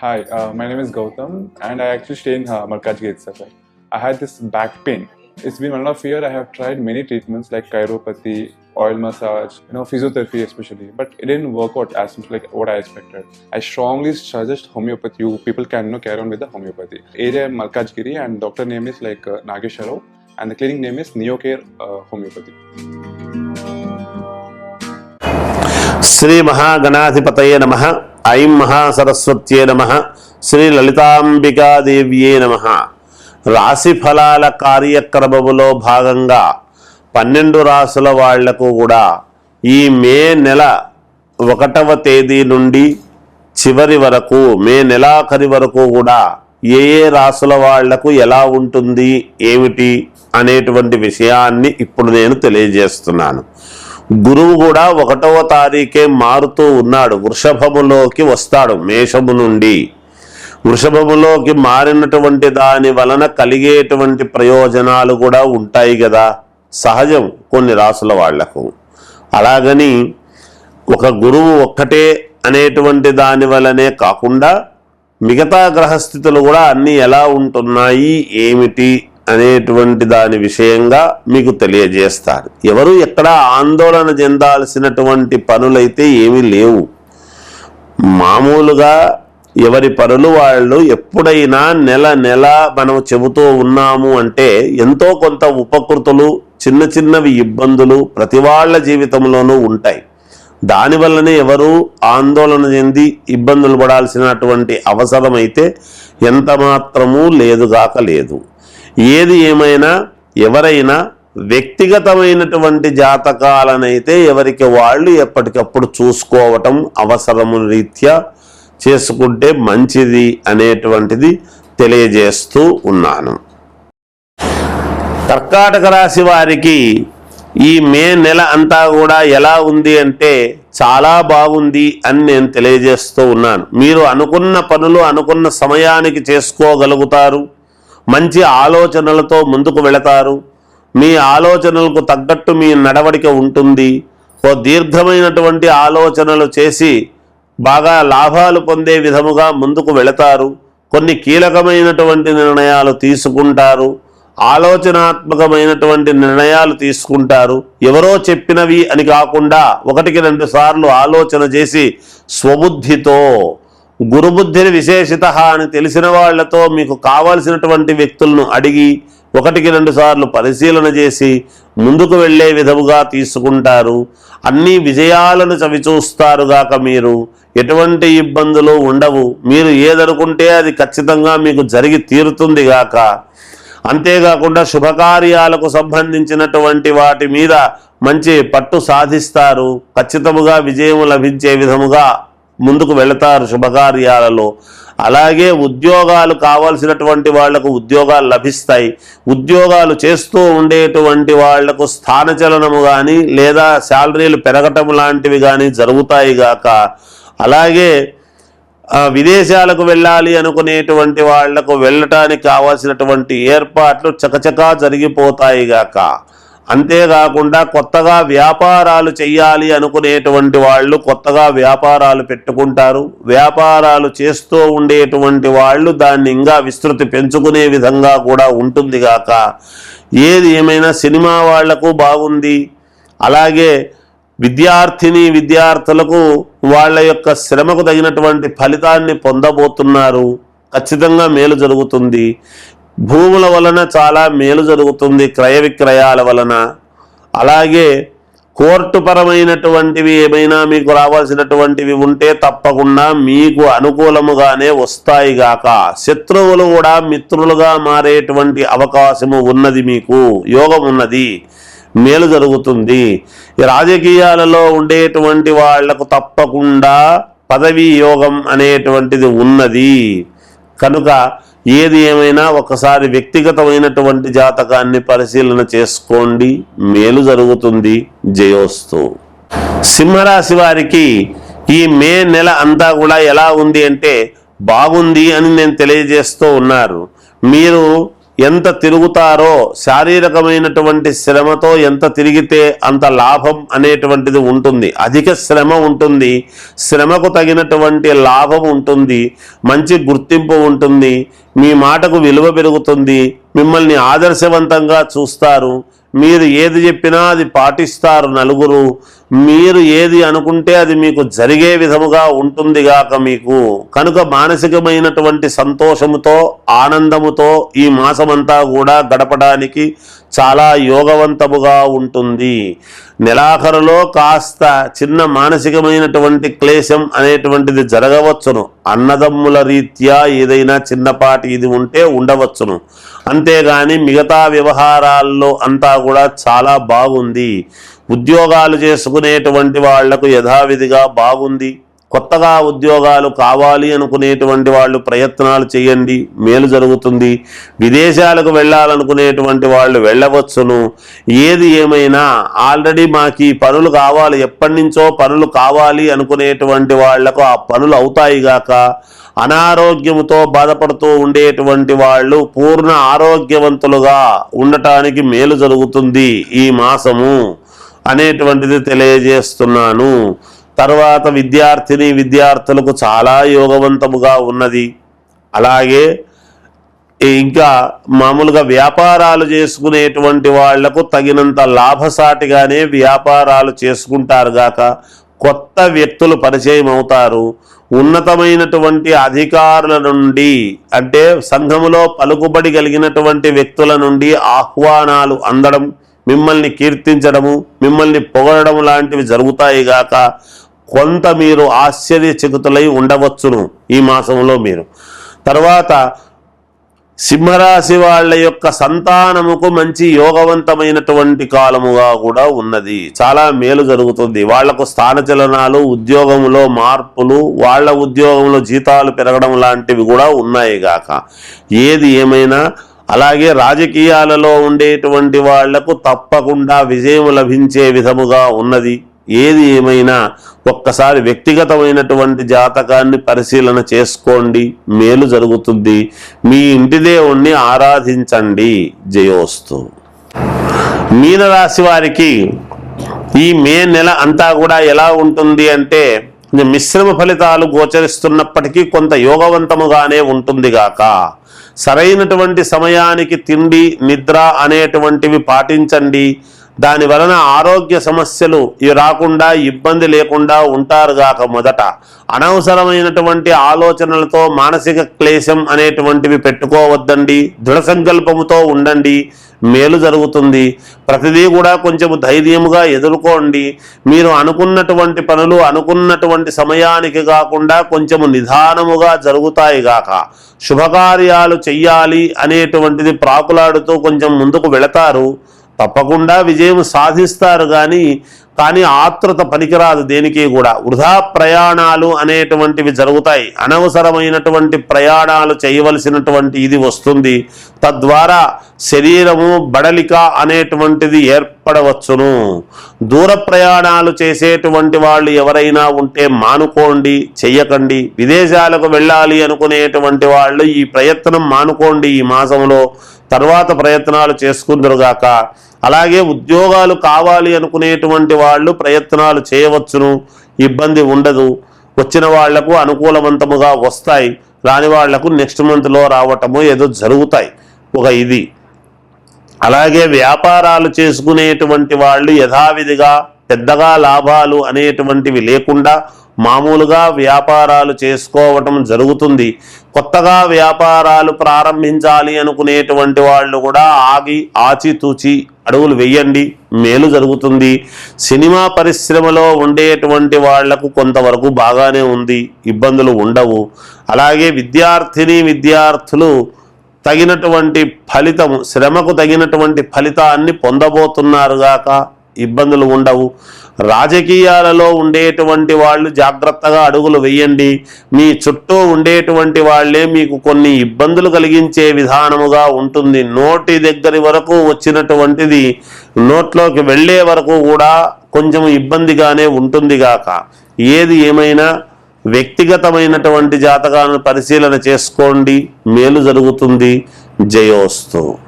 Hi, my name is Gautam, and I actually stay in Malkajgiri itself. I had this back pain. It's been 1.5 years. I have tried many treatments like chiropathy, oil massage, physiotherapy especially, but it didn't work out as much like what I expected. I strongly suggest homeopathy. You people can carry on with the homeopathy. Area Malkajgiri, and doctor name is like Nagesh Rao, and the clinic name is Neocare Homeopathy. Shri మహాగణాధిపతయే నమః. ఐం మహాసరస్వత్యే నమః. శ్రీ లలితాంబికాదేవ్యే నమః. రాశి ఫలాల కార్యక్రమములో భాగంగా 12 రాసుల వాళ్లకు కూడా ఈ మే నెల 1వ తేదీ నుండి చివరి వరకు, మే నెలాఖరి వరకు కూడా ఏ రాసుల వాళ్లకు ఎలా ఉంటుంది ఏమిటి అనేటువంటి విషయాన్ని ఇప్పుడు నేను తెలియజేస్తున్నాను. గురువు కూడా 1వ తారీఖే మారుతూ ఉన్నాడు. వృషభములోకి వస్తాడు. మేషము నుండి వృషభములోకి మారినటువంటి దాని వలన కలిగేటువంటి ప్రయోజనాలు కూడా ఉంటాయి కదా, సహజం కొన్ని రాసుల వాళ్లకు. అలాగని ఒక గురువు ఒక్కటే అనేటువంటి దాని వలనే కాకుండా మిగతా గ్రహస్థితులు కూడా అన్నీ ఎలా ఉంటున్నాయి ఏమిటి అనేటువంటి దాని విషయంగా మీకు తెలియజేస్తారు. ఎవరు ఎక్కడ ఆందోళన చెందాల్సినటువంటి పనులైతే ఏమీ లేవు. మామూలుగా ఎవరి పనులు వాళ్ళు ఎప్పుడైనా నెల నెల మనం చెబుతూ ఉన్నాము అంటే ఎంతో కొంత ఉపకృతులు, చిన్న చిన్నవి ఇబ్బందులు ప్రతి వాళ్ళ జీవితంలోనూ ఉంటాయి. దానివల్లనే ఎవరు ఆందోళన చెంది ఇబ్బందులు పడాల్సినటువంటి అవసరం అయితే ఎంత మాత్రమూ లేదుగాక లేదు. ఏది ఏమైనా ఎవరైనా వ్యక్తిగతమైనటువంటి జాతకాలనైతే ఎవరికి వాళ్ళు ఎప్పటికప్పుడు చూసుకోవటం అవసరము రీత్యా చేసుకుంటే మంచిది అనేటువంటిది తెలియజేస్తూ ఉన్నాను. కర్కాటక రాశి వారికి ఈ మే నెల అంతా కూడా ఎలా ఉంది అంటే చాలా బాగుంది అని నేను తెలియజేస్తూ ఉన్నాను. మీరు అనుకున్న పనులు అనుకున్న సమయానికి చేసుకోగలుగుతారు. మంచి ఆలోచనలతో ముందుకు వెళతారు. మీ ఆలోచనలకు తగ్గట్టు మీ నడవడిక ఉంటుంది. ఓ దీర్ఘమైనటువంటి ఆలోచనలు చేసి బాగా లాభాలు పొందే విధముగా ముందుకు వెళతారు. కొన్ని కీలకమైనటువంటి నిర్ణయాలు తీసుకుంటారు. ఆలోచనాత్మకమైనటువంటి నిర్ణయాలు తీసుకుంటారు. ఎవరో చెప్పినవి అని కాకుండా 1-2 సార్లు ఆలోచన చేసి స్వబుద్ధితో, గురుబుద్ధిని విశేషిత అని తెలిసిన వాళ్లతో మీకు కావాల్సినటువంటి వ్యక్తులను అడిగి 1-2 సార్లు పరిశీలన చేసి ముందుకు వెళ్ళే విధముగా తీసుకుంటారు. అన్ని విజయాలను చవిచూస్తారుగాక. మీరు ఎటువంటి ఇబ్బందులు ఉండవు. మీరు ఏదనుకుంటే అది ఖచ్చితంగా మీకు జరిగి తీరుతుంది గాక. అంతేకాకుండా శుభకార్యాలకు సంబంధించినటువంటి వాటి మీద మంచి పట్టు సాధిస్తారు. ఖచ్చితముగా విజయం లభించే విధముగా ముందుకు వెళతారు శుభకార్యాలలో. అలాగే ఉద్యోగాలు కావాల్సినటువంటి వాళ్లకు ఉద్యోగాలు లభిస్తాయి. ఉద్యోగాలు చేస్తూ ఉండేటువంటి వాళ్లకు స్థానచలనము కానీ లేదా శాలరీలు పెరగటం లాంటివి కానీ జరుగుతాయి గాక. అలాగే విదేశాలకు వెళ్ళాలి అనుకునేటువంటి వాళ్లకు వెళ్ళటానికి కావాల్సినటువంటి ఏర్పాట్లు చకచకా జరిగిపోతాయి గాక. అంతేకాకుండా కొత్తగా వ్యాపారాలు చేయాలి అనుకునేటువంటి వాళ్ళు కొత్తగా వ్యాపారాలు పెట్టుకుంటారు. వ్యాపారాలు చేస్తూ ఉండేటువంటి వాళ్ళు దాన్ని ఇంకా విస్తృతి పెంచుకునే విధంగా కూడా ఉంటుంది గాక. ఏది ఏమైనా సినిమా వాళ్లకు బాగుంది. అలాగే విద్యార్థులకు వాళ్ళ యొక్క శ్రమకు తగినటువంటి ఫలితాన్ని పొందబోతున్నారు. ఖచ్చితంగా మేలు జరుగుతుంది. భూముల వలన చాలా మేలు జరుగుతుంది, క్రయ విక్రయాల వలన. అలాగే కోర్టు పరమైనటువంటివి ఏమైనా మీకు రావాల్సినటువంటివి ఉంటే తప్పకుండా మీకు అనుకూలముగానే వస్తాయి గాక. శత్రువులు కూడా మిత్రులుగా మారేటువంటి అవకాశము ఉన్నది. మీకు యోగం ఉన్నది, మేలు జరుగుతుంది. రాజకీయాలలో ఉండేటువంటి వాళ్లకు తప్పకుండా పదవీ యోగం అనేటువంటిది ఉన్నది. కనుక ఏది ఏమైనా ఒకసారి వ్యక్తిగతమైనటువంటి జాతకాన్ని పరిశీలన చేసుకోండి, మేలు జరుగుతుంది. జయోస్తు. సింహరాశి వారికి ఈ మే నెల అంతా కూడా ఎలా ఉంది అంటే బాగుంది అని నేను తెలియజేస్తూ ఉన్నారు. మీరు ఎంత తిరుగుతారో, శారీరకమైనటువంటి శ్రమతో ఎంత తిరిగితే అంత లాభం అనేటువంటిది ఉంటుంది. అధిక శ్రమ ఉంటుంది, శ్రమకు తగినటువంటి లాభం ఉంటుంది, మంచి గుర్తింపు ఉంటుంది, మీ మాటకు విలువ పెరుగుతుంది, మిమ్మల్ని ఆదర్శవంతంగా చూస్తారు, మీరు ఏది చెప్పినా అది పాటిస్తారు నలుగురు, మీరు ఏది అనుకుంటే అది మీకు జరిగే విధముగా ఉంటుంది గాక మీకు. కనుక మానసికమైనటువంటి సంతోషముతో ఆనందముతో ఈ మాసమంతా కూడా గడపడానికి చాలా యోగవంతముగా ఉంటుంది. నెలాఖరులో కాస్త చిన్న మానసికమైనటువంటి క్లేశం అనేటువంటిది జరగవచ్చును. అన్నదమ్ముల రీత్యా ఏదైనా చిన్నపాటి ఇది ఉంటే ఉండవచ్చును. అంతేగాని మిగతా వ్యవహారాల్లో అంతా కూడా చాలా బాగుంది. ఉద్యోగాలు చేసుకునేటువంటి వాళ్లకు యథావిధిగా బాగుంది. కొత్తగా ఉద్యోగాలు కావాలి అనుకునేటువంటి వాళ్ళు ప్రయత్నాలు చేయండి, మేలు జరుగుతుంది. విదేశాలకు వెళ్ళాలనుకునేటువంటి వాళ్ళు వెళ్ళవచ్చును. ఏది ఏమైనా ఆల్రెడీ మాకు ఈ పనులు కావాలి, ఎప్పటి నుంచో పనులు కావాలి అనుకునేటువంటి వాళ్లకు ఆ పనులు అవుతాయి గాక. అనారోగ్యముతో బాధపడుతూ ఉండేటువంటి వాళ్ళు పూర్ణ ఆరోగ్యవంతులుగా ఉండటానికి మేలు జరుగుతుంది ఈ మాసము అనేటువంటిది తెలియజేస్తున్నాను. తర్వాత విద్యార్థులకు చాలా యోగవంతముగా ఉన్నది. అలాగే ఇంకా మామూలుగా వ్యాపారాలు చేసుకునేటువంటి వాళ్లకు తగినంత లాభసాటిగానే వ్యాపారాలు చేసుకుంటారు గాక. కొత్త వ్యక్తులు పరిచయం అవుతారు. ఉన్నతమైనటువంటి అధికారుల నుండి అంటే సంఘములో పలుకుబడి కలిగినటువంటి వ్యక్తుల నుండి ఆహ్వానాలు అందడం, మిమ్మల్ని కీర్తించడము, మిమ్మల్ని పొగడడం లాంటివి జరుగుతాయి గాక. కొంత మీరు ఆశ్చర్యచకితులై ఉండవచ్చును ఈ మాసంలో మీరు. తర్వాత సింహరాశి వాళ్ళ యొక్క సంతానముకు మంచి యోగవంతమైనటువంటి కాలముగా కూడా ఉన్నది. చాలా మేలు జరుగుతుంది. వాళ్లకు స్థానచలనాలు, ఉద్యోగంలో మార్పులు, వాళ్ళ ఉద్యోగంలో జీతాలు పెరగడం లాంటివి కూడా ఉన్నాయి గాక. ఏది ఏమైనా అలాగే రాజకీయాలలో ఉండేటువంటి వాళ్లకు తప్పకుండా విజయం లభించే విధముగా ఉన్నది. ఏది ఏమైనా ఒక్కసారి వ్యక్తిగతమైనటువంటి జాతకాన్ని పరిశీలన చేసుకోండి, మేలు జరుగుతుంది. మీ ఇంటి దేవుణ్ణి ఆరాధించండి. జయోస్తు. మీనరాశి వారికి ఈ మే నెల అంతా కూడా ఎలా ఉంటుంది అంటే మిశ్రమ ఫలితాలు గోచరిస్తున్నప్పటికీ కొంత యోగవంతముగానే ఉంటుంది గాక. సరైనటువంటి సమయానికి తిండి, నిద్ర అనేటువంటివి పాటించండి. దాని వలన ఆరోగ్య సమస్యలు రాకుండా, ఇబ్బంది లేకుండా ఉంటారు గాక. మొదట అనవసరమైనటువంటి ఆలోచనలతో మానసిక క్లేశం అనేటువంటివి పెట్టుకోవద్దండి. దృఢ సంకల్పముతో ఉండండి, మేలు జరుగుతుంది. ప్రతిదీ కూడా కొంచెం ధైర్యముగా ఎదుర్కోండి. మీరు అనుకున్నటువంటి పనులు అనుకున్నటువంటి సమయానికి కాకుండా కొంచెము నిదానముగా జరుగుతాయి గాక. శుభకార్యాలు చెయ్యాలి అనేటువంటిది ప్రాకులాడుతూ కొంచెం ముందుకు వెళతారు. తప్పకుండా విజయం సాధిస్తారు. కానీ ఆతృత పనికిరాదు దేనికి కూడా. వృధా ప్రయాణాలు అనేటువంటివి జరుగుతాయి. అనవసరమైనటువంటి ప్రయాణాలు చేయవలసినటువంటి ఇది వస్తుంది. తద్వారా శరీరము బడలిక అనేటువంటిది ఏర్పడవచ్చును. దూర ప్రయాణాలు చేసేటువంటి వాళ్ళు ఎవరైనా ఉంటే మానుకోండి, చెయ్యకండి. విదేశాలకు వెళ్ళాలి అనుకునేటువంటి వాళ్ళు ఈ ప్రయత్నం మానుకోండి ఈ మాసంలో. తర్వాత ప్రయత్నాలు చేసుకుందరుగాక. అలాగే ఉద్యోగాలు కావాలి అనుకునేటువంటి వాళ్ళు ప్రయత్నాలు చేయవచ్చును, ఇబ్బంది ఉండదు. వచ్చిన వాళ్లకు అనుకూలవంతముగా వస్తాయి, రాని వాళ్లకు నెక్స్ట్ మంత్లో రావటము ఏదో జరుగుతాయి ఒక ఇది. అలాగే వ్యాపారాలు చేసుకునేటువంటి వాళ్ళు యథావిధిగా పెద్దగా లాభాలు అనేటువంటివి లేకుండా మామూలుగా వ్యాపారాలు చేసుకోవటం జరుగుతుంది. కొత్తగా వ్యాపారాలు ప్రారంభించాలి అనుకునేటువంటి వాళ్ళు కూడా ఆగి ఆచితూచి అడుగులు వేయండి, మేలు జరుగుతుంది. సినిమా పరిశ్రమలో ఉండేటువంటి వాళ్లకు కొంతవరకు బాగానే ఉంది, ఇబ్బందులు ఉండవు. అలాగే విద్యార్థులు తగినటువంటి ఫలితము, శ్రమకు తగినటువంటి ఫలితాన్ని పొందబోతున్నారు గాక. ఇబ్బందులు ఉండవు. రాజకీయాలలో ఉండేటువంటి వాళ్ళు జాగ్రత్తగా అడుగులు వేయండి. మీ చుట్టూ ఉండేటువంటి వాళ్ళే మీకు కొన్ని ఇబ్బందులు కలిగించే విధానముగా ఉంటుంది. నోటి దగ్గర వరకు వచ్చినటువంటిది నోట్లోకి వెళ్ళే వరకు కూడా కొంచెం ఇబ్బందిగానే ఉంటుంది గాక. ఏది ఏమైనా వ్యక్తిగతమైనటువంటి జాతకాలను పరిశీలన చేసుకోండి, మేలు జరుగుతుంది. జయోస్తు.